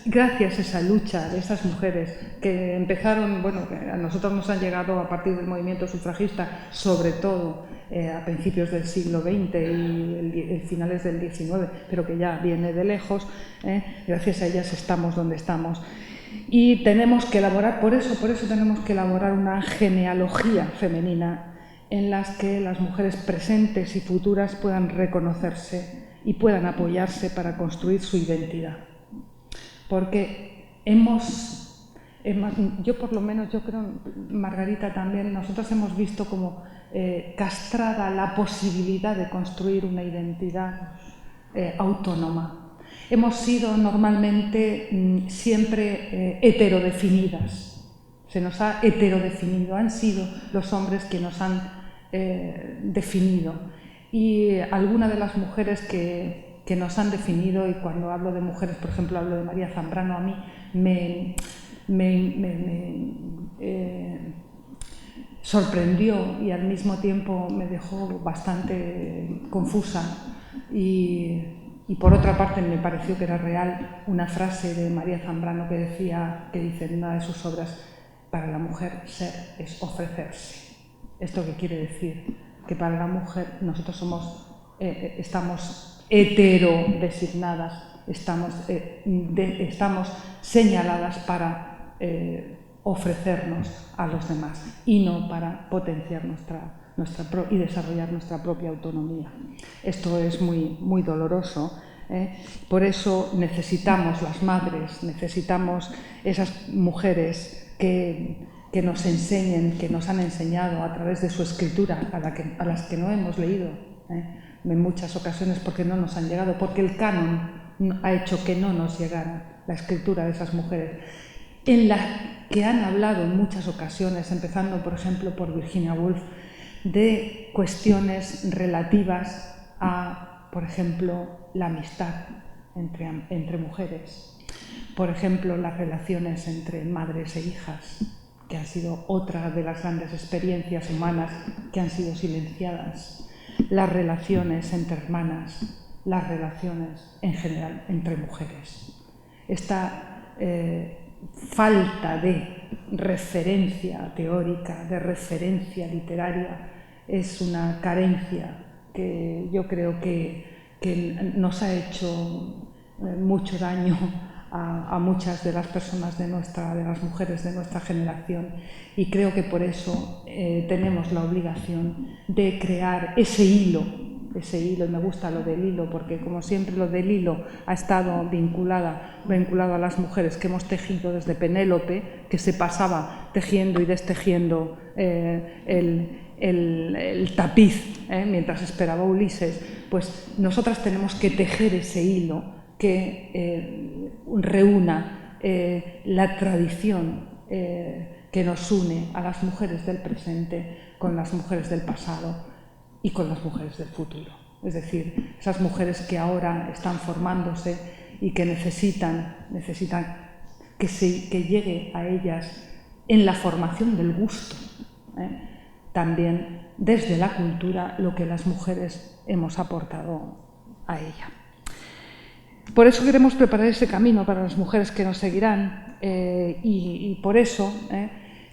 gracias a esa lucha de esas mujeres que empezaron, bueno, que a nosotros nos han llegado a partir del movimiento sufragista, sobre todo a principios del siglo XX y finales del XIX, pero que ya viene de lejos, gracias a ellas estamos donde estamos. Y tenemos que elaborar, por eso tenemos que elaborar una genealogía femenina en las que las mujeres presentes y futuras puedan reconocerse y puedan apoyarse para construir su identidad. Porque yo por lo menos, yo creo, Margarita también, nosotros hemos visto como castrada la posibilidad de construir una identidad autónoma. Hemos sido normalmente siempre heterodefinidas, se nos ha heterodefinido, han sido los hombres que nos han definido. Y algunas de las mujeres que nos han definido, y cuando hablo de mujeres, por ejemplo, hablo de María Zambrano, a mí me sorprendió y al mismo tiempo me dejó bastante confusa y por otra parte me pareció que era real una frase de María Zambrano que dice en una de sus obras: para la mujer ser es ofrecerse. ¿Esto qué quiere decir? Que para la mujer nosotros estamos heterodesignadas, estamos señaladas para ofrecernos a los demás y no para potenciar y desarrollar nuestra propia autonomía. Esto es muy, muy doloroso Por eso necesitamos las madres, necesitamos esas mujeres que nos enseñen, que nos han enseñado a través de su escritura, a las que no hemos leído en muchas ocasiones porque no nos han llegado, porque el canon ha hecho que no nos llegara la escritura de esas mujeres, en las que han hablado en muchas ocasiones, empezando por ejemplo por Virginia Woolf, de cuestiones relativas a, por ejemplo, la amistad entre mujeres, por ejemplo, las relaciones entre madres e hijas, que han sido otra de las grandes experiencias humanas que han sido silenciadas, las relaciones entre hermanas, las relaciones en general entre mujeres. Esta falta de referencia teórica, de referencia literaria, es una carencia que yo creo que nos ha hecho mucho daño a muchas de las personas de las mujeres de nuestra generación, y creo que por eso tenemos la obligación de crear ese hilo, y me gusta lo del hilo porque como siempre lo del hilo ha estado vinculado a las mujeres que hemos tejido desde Penélope, que se pasaba tejiendo y destejiendo el tapiz mientras esperaba a Ulises. Pues nosotras tenemos que tejer ese hilo que reúna la tradición que nos une a las mujeres del presente con las mujeres del pasado y con las mujeres del futuro. Es decir, esas mujeres que ahora están formándose y que necesitan que llegue a ellas en la formación del gusto, también desde la cultura, lo que las mujeres hemos aportado a ella. Por eso queremos preparar ese camino para las mujeres que nos seguirán y por eso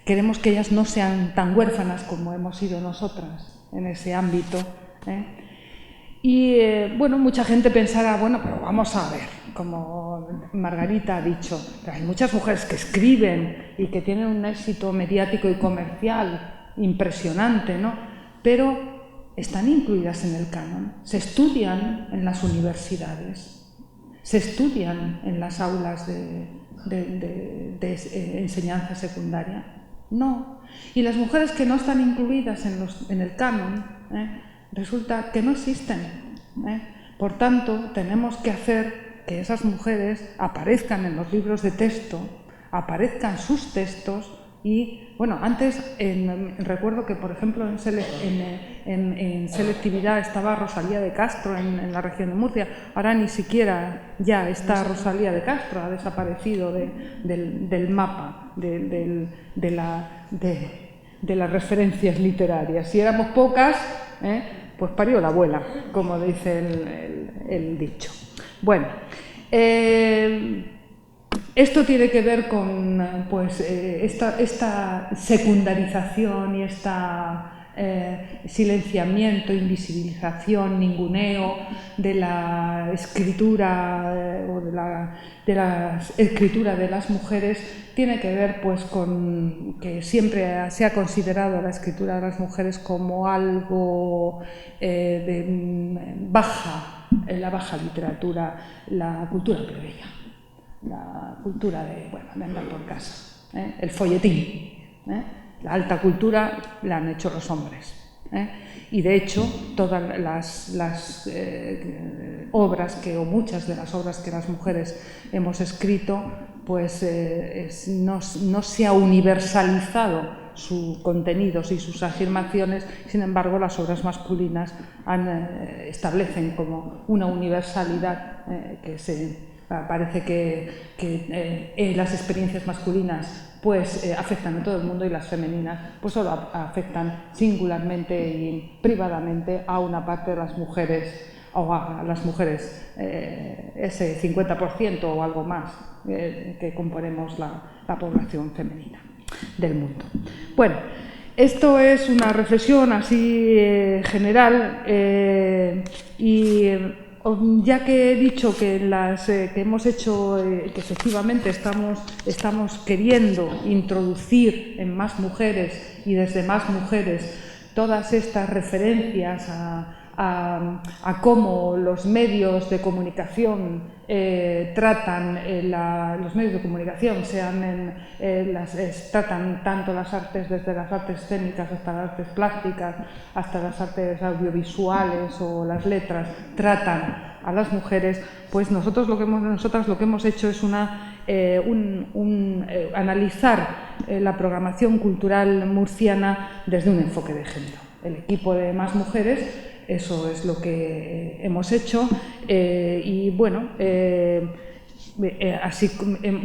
queremos que ellas no sean tan huérfanas como hemos sido nosotras en ese ámbito. Y bueno, mucha gente pensará, bueno, pero vamos a ver, como Margarita ha dicho, hay muchas mujeres que escriben y que tienen un éxito mediático y comercial impresionante, ¿no? Pero están incluidas en el canon, se estudian en las universidades, se estudian en las aulas de enseñanza secundaria. No. Y las mujeres que no están incluidas en el canon, resulta que no existen. Por tanto, tenemos que hacer que esas mujeres aparezcan en los libros de texto, aparezcan sus textos y, bueno, antes recuerdo que, por ejemplo, en selectividad estaba Rosalía de Castro en la región de Murcia. Ahora ni siquiera ya está Rosalía de Castro, ha desaparecido del mapa de las referencias literarias. Si éramos pocas, pues parió la abuela, como dice el dicho. Bueno, esto tiene que ver con pues, esta secundarización y este silenciamiento, invisibilización, ninguneo de la escritura o de la escritura de las mujeres. Tiene que ver pues, con que siempre se ha considerado la escritura de las mujeres como algo la baja literatura, la cultura plebeya. La cultura de andar por casa, el folletín, la alta cultura la han hecho los hombres. Y de hecho, todas las obras o muchas de las obras que las mujeres hemos escrito, pues no se ha universalizado sus contenidos y sus afirmaciones. Sin embargo, las obras masculinas establecen como una universalidad que parece que las experiencias masculinas pues afectan a todo el mundo y las femeninas pues solo afectan singularmente y privadamente a una parte de las mujeres o a las mujeres, ese 50% o algo más que componemos la población femenina del mundo. Bueno, esto es una reflexión así general y ya que he dicho que que hemos hecho, que efectivamente estamos queriendo introducir en más mujeres y desde más mujeres todas estas referencias a a cómo los medios de comunicación tratan los medios de comunicación, tratan tanto las artes, desde las artes escénicas hasta las artes plásticas, hasta las artes audiovisuales o las letras, tratan a las mujeres, pues nosotras lo que hemos hecho es analizar la programación cultural murciana desde un enfoque de género. El equipo de Más Mujeres, eso es lo que hemos hecho y bueno, así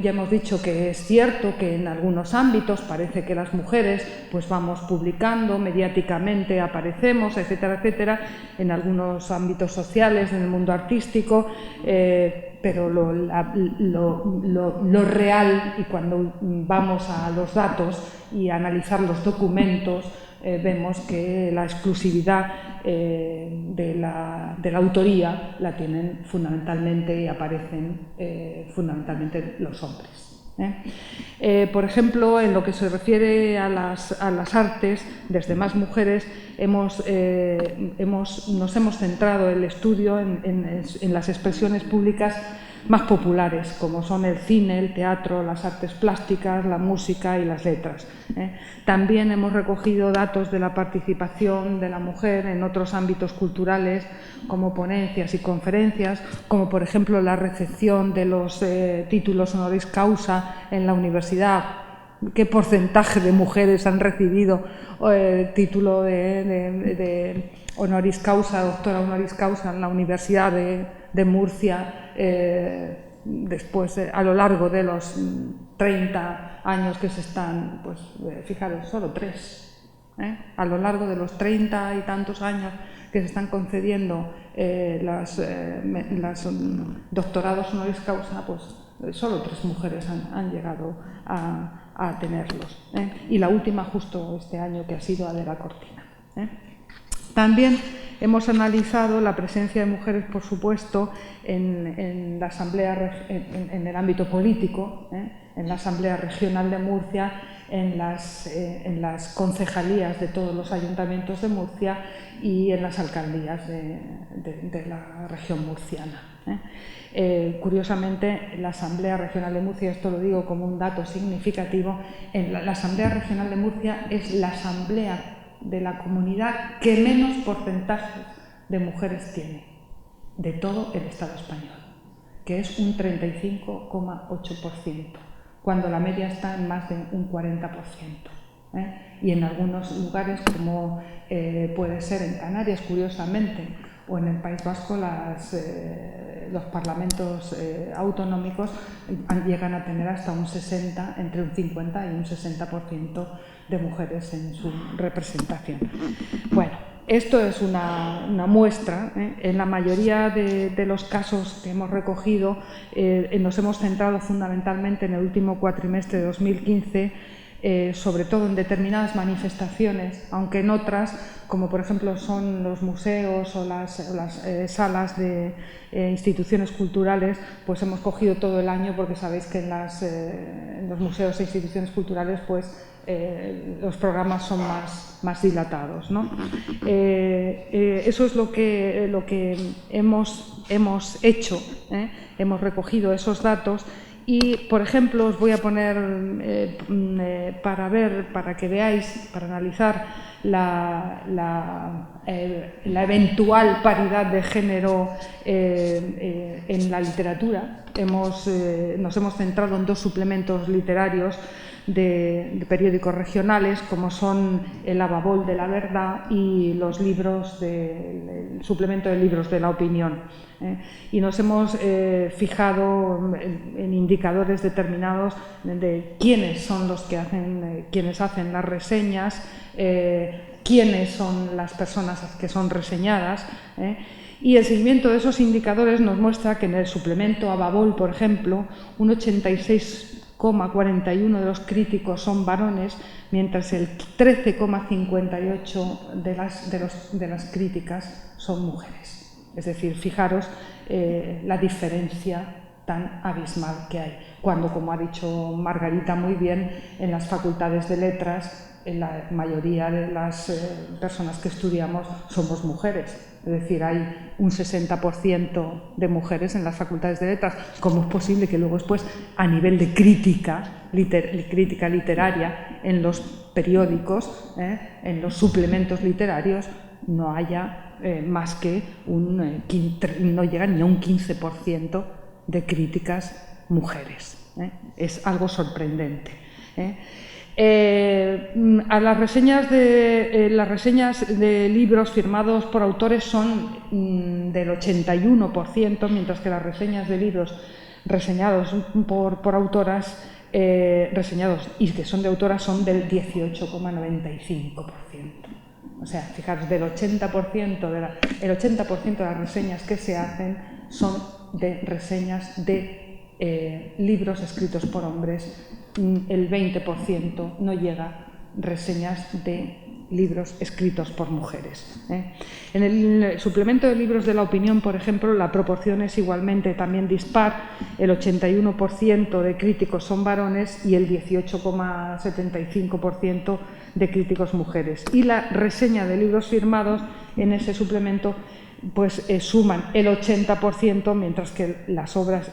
ya hemos dicho que es cierto que en algunos ámbitos parece que las mujeres pues vamos publicando, mediáticamente aparecemos, etcétera, etcétera, en algunos ámbitos sociales, en el mundo artístico, pero lo real, y cuando vamos a los datos y a analizar los documentos, vemos que la exclusividad de la autoría la tienen fundamentalmente y aparecen fundamentalmente los hombres. Por ejemplo, en lo que se refiere a las artes, desde Más Mujeres nos hemos centrado el estudio en las expresiones públicas más populares, como son el cine, el teatro, las artes plásticas, la música y las letras. También hemos recogido datos de la participación de la mujer en otros ámbitos culturales, como ponencias y conferencias, como por ejemplo la recepción de los títulos honoris causa en la universidad. ¿Qué porcentaje de mujeres han recibido título de honoris causa, doctora honoris causa en la Universidad de Murcia, después a lo largo de los 30 años que se están, pues fijaros, solo 3, a lo largo de los 30 y tantos años que se están concediendo los doctorados honoris causa, pues solo 3 mujeres han llegado a tenerlos, y la última justo este año, que ha sido Adela Cortina. También hemos analizado la presencia de mujeres, por supuesto, en la asamblea, en el ámbito político, en la Asamblea Regional de Murcia, en las concejalías de todos los ayuntamientos de Murcia y en las alcaldías de la región murciana. Curiosamente, la Asamblea Regional de Murcia, esto lo digo como un dato significativo, la Asamblea Regional de Murcia es la asamblea de la comunidad que menos porcentajes de mujeres tiene de todo el Estado español, que es un 35,8%, cuando la media está en más de un 40%. Y en algunos lugares, como puede ser en Canarias, curiosamente, o en el País Vasco, los parlamentos autonómicos llegan a tener hasta un 60, entre un 50 y un 60% de mujeres en su representación. Bueno, esto es una muestra. En la mayoría de los casos que hemos recogido nos hemos centrado fundamentalmente en el último cuatrimestre de 2015, sobre todo en determinadas manifestaciones, aunque en otras, como por ejemplo son los museos o las salas de instituciones culturales, pues hemos cogido todo el año, porque sabéis que en los museos e instituciones culturales pues los programas son más dilatados, ¿no? Eso es lo que hemos hecho, hemos recogido esos datos. Y, por ejemplo, os voy a poner para que veáis, para analizar la eventual paridad de género en la literatura. Nos hemos centrado en 2 suplementos literarios de periódicos regionales, como son el Ababol de la Verdad y los libros el suplemento de libros de la opinión. Y nos hemos fijado en indicadores determinados de quiénes son los que quienes hacen las reseñas, quiénes son las personas que son reseñadas, y el seguimiento de esos indicadores nos muestra que en el suplemento Ababol, por ejemplo, un 86,41% de los críticos son varones, mientras el 13,58% de las críticas son mujeres. Es decir, fijaros la diferencia tan abismal que hay, cuando, como ha dicho Margarita muy bien, en las facultades de letras, en la mayoría de las personas que estudiamos somos mujeres. Es decir, hay un 60% de mujeres en las facultades de letras. ¿Cómo es posible que luego después, a nivel de crítica literaria, en los periódicos, en los suplementos literarios, no haya más que no llega ni a un 15% de críticas mujeres? Es algo sorprendente. Las reseñas de libros firmados por autores son del 81%, mientras que las reseñas de libros reseñados por autoras, reseñados y que son de autoras, son del 18,95%. O sea, fijaros, del 80%, el 80% de las reseñas que se hacen son de reseñas de libros escritos por hombres. El 20% no llega reseñas de libros escritos por mujeres. En el suplemento de libros de La Opinión, por ejemplo, la proporción es igualmente también dispar. El 81% de críticos son varones y el 18,75% de críticos mujeres. Y la reseña de libros firmados en ese suplemento pues suman el 80%, mientras que las obras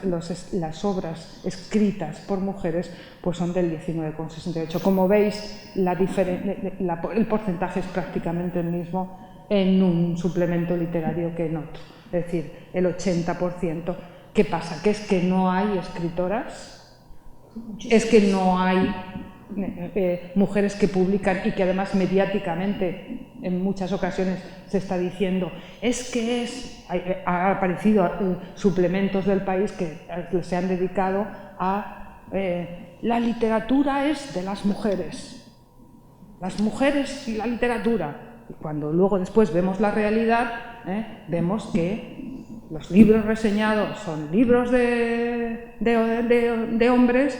escritas por mujeres pues son del 19,68%. Como veis, el porcentaje es prácticamente el mismo en un suplemento literario que en otro, es decir, el 80%. ¿Qué pasa? ¿Que es que no hay escritoras? ¿Es que no hay mujeres que publican y que además mediáticamente en muchas ocasiones se está diciendo ha aparecido suplementos del País que se han dedicado a la literatura es de las mujeres y la literatura, y cuando luego después vemos la realidad, vemos que los libros reseñados son libros de hombres,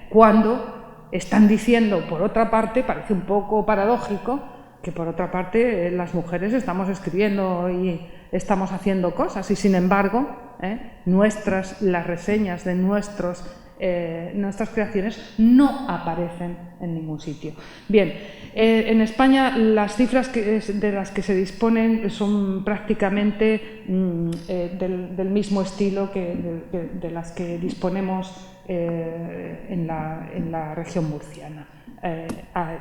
cuando están diciendo, por otra parte, parece un poco paradójico, que por otra parte las mujeres estamos escribiendo y estamos haciendo cosas, y sin embargo las reseñas de nuestras creaciones no aparecen en ningún sitio. Bien, en España las cifras de las que se disponen son prácticamente del mismo estilo que de las que disponemos en la región murciana.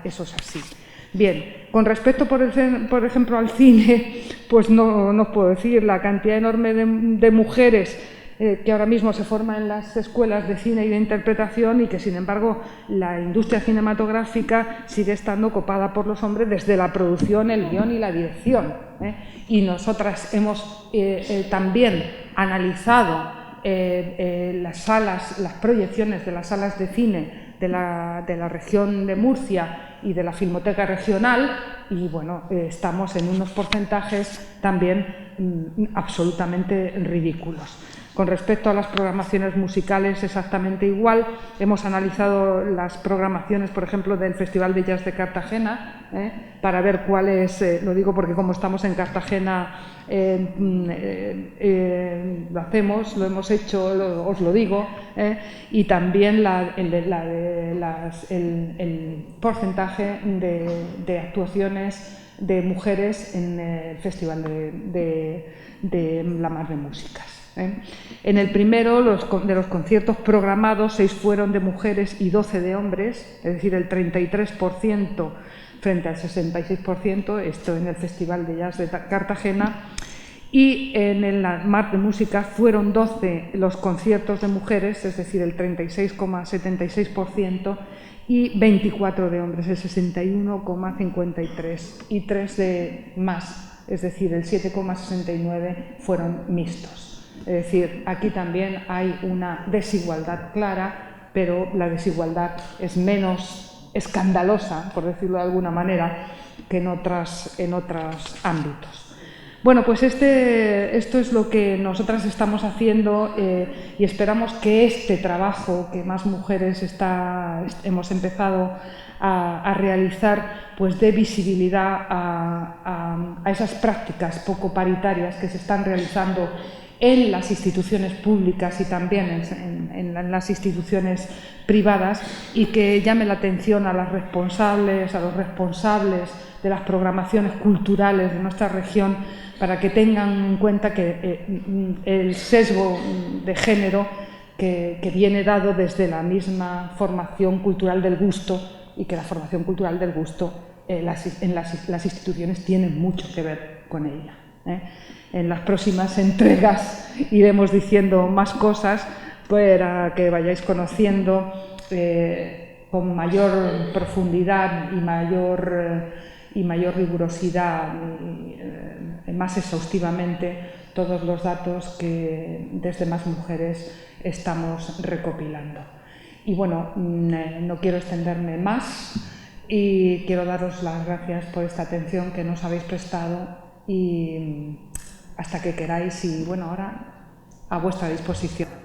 Eso es así. Bien, con respecto, por ejemplo, al cine, pues no os puedo decir la cantidad enorme de mujeres que ahora mismo se forman en las escuelas de cine y de interpretación, y que sin embargo la industria cinematográfica sigue estando copada por los hombres desde la producción, el guión y la dirección. Y nosotras hemos también analizado las proyecciones de las salas de cine de la región de Murcia y de la Filmoteca Regional, y bueno, estamos en unos porcentajes también absolutamente ridículos. Con respecto a las programaciones musicales, exactamente igual. Hemos analizado las programaciones, por ejemplo, del Festival de Jazz de Cartagena, para ver cuáles, lo digo porque como estamos en Cartagena, lo hemos hecho, os lo digo, y también el porcentaje de actuaciones de mujeres en el Festival de La Mar de Músicas. En el primero, de los conciertos programados, 6 fueron de mujeres y 12 de hombres, es decir, el 33% frente al 66%, esto en el Festival de Jazz de Cartagena. Y en La Mar de Música fueron 12 los conciertos de mujeres, es decir, el 36,76%, y 24 de hombres, el 61,53%, y 3 de más, es decir, el 7,69% fueron mixtos. Es decir, aquí también hay una desigualdad clara, pero la desigualdad es menos escandalosa, por decirlo de alguna manera, que en otros ámbitos. Bueno, pues esto es lo que nosotras estamos haciendo, y esperamos que este trabajo que más mujeres hemos empezado a realizar, pues dé visibilidad a esas prácticas poco paritarias que se están realizando en las instituciones públicas y también en las instituciones privadas, y que llame la atención a las responsables, a los responsables de las programaciones culturales de nuestra región, para que tengan en cuenta que el sesgo de género que viene dado desde la misma formación cultural del gusto, y que la formación cultural del gusto en las instituciones tiene mucho que ver con ella. En las próximas entregas iremos diciendo más cosas para que vayáis conociendo con mayor profundidad y mayor rigurosidad, más exhaustivamente, todos los datos que desde Más Mujeres estamos recopilando. Y bueno, no quiero extenderme más y quiero daros las gracias por esta atención que nos habéis prestado, y hasta que queráis, y bueno, ahora a vuestra disposición.